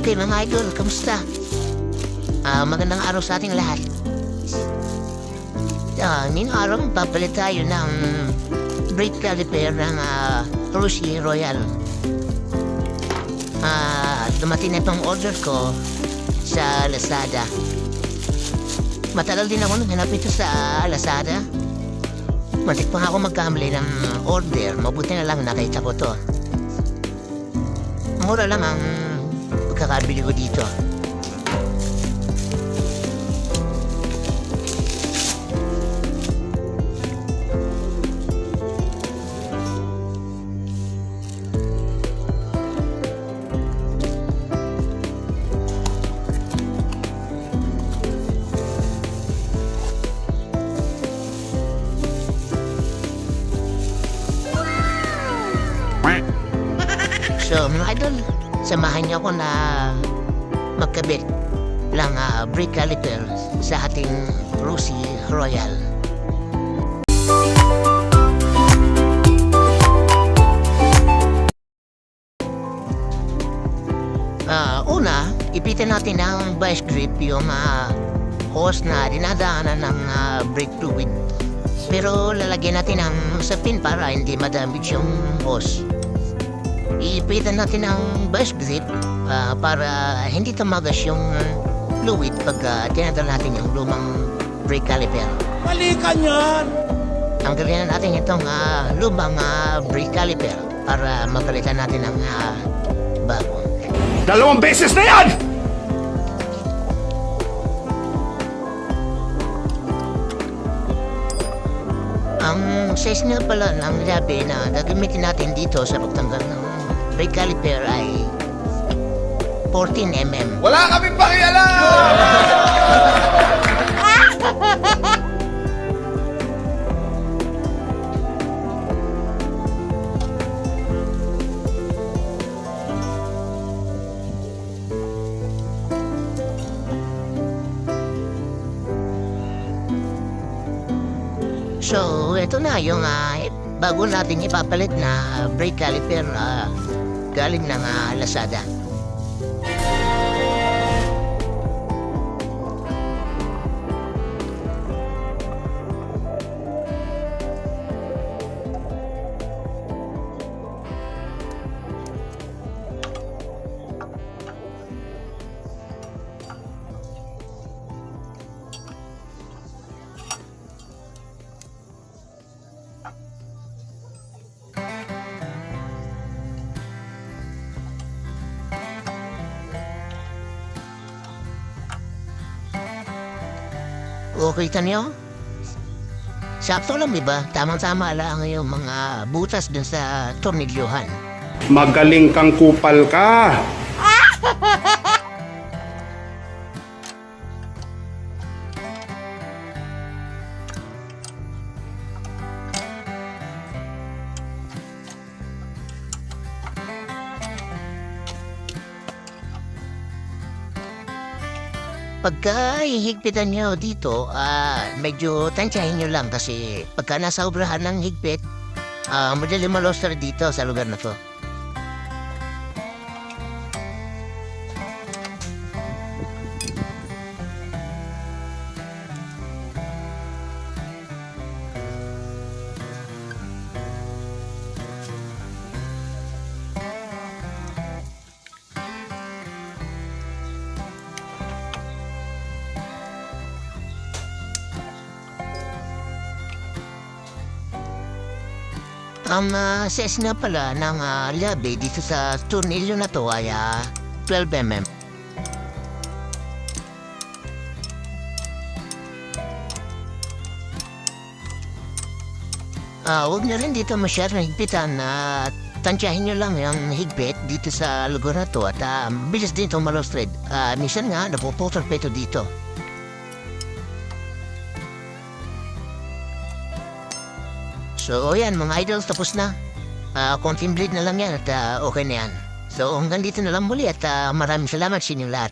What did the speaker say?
Okay mga idol, kamusta? Magandang araw sa ating lahat. Ngayong araw, papalit tayo ng brake caliper ng Rusi Royal. Dumating na itong order ko sa Lazada. Matagal din ako naghanap ito sa Lazada. Matik pa ako magkamali ng order. Mabuti na lang nakita ko to. Mura lang ang pagkakabili ko dito. So mga idol, samahan niyo ako na magkabit lang brake caliper sa ating Rusi Royal. Una, ipitin natin ng vice grip yung hose na dinadaanan ng brake fluid. Pero lalagyan natin ng sapin para hindi madamage yung hose. Ipitan natin ang vice grip para hindi tumagas yung fluid pag tinadal natin yung lumang brake caliper. Balikan yan! Tanggalin natin itong lumang brake caliper para mapalitan natin ng bago. 2 beses na yan! Ang size nga pala ng labi na gagamitin natin dito sa pagtanggal ng brake caliper ay 14mm. Wala kaming pakialam! So, ito na yung bago natin ipapalit na brake caliper galing ng Lazada. Okay ta niyo? Sakto lang, diba? Tamang-tama lang yung mga butas dun sa tornilyohan. Magaling kang kupal ka! Pagka hihigpitan nyo dito, medyo tansyahin nyo lang kasi pagka nasa obrahan ng higpit, madali malostar dito sa lugar na to. Ang size nga pala ng labi dito sa tornilyo na to ay 12mm. Huwag na rin dito masyadong higpitan na tansyahin nyo lang yung higpit dito sa lugar na to at bilis din itong malostred. Minsan nga napuputol pa ito dito. So, yan mga idols, tapos na. Konting bleed na lang yan at okay na yan. So, hanggang dito na lang muli at maraming salamat sa inyong lahat.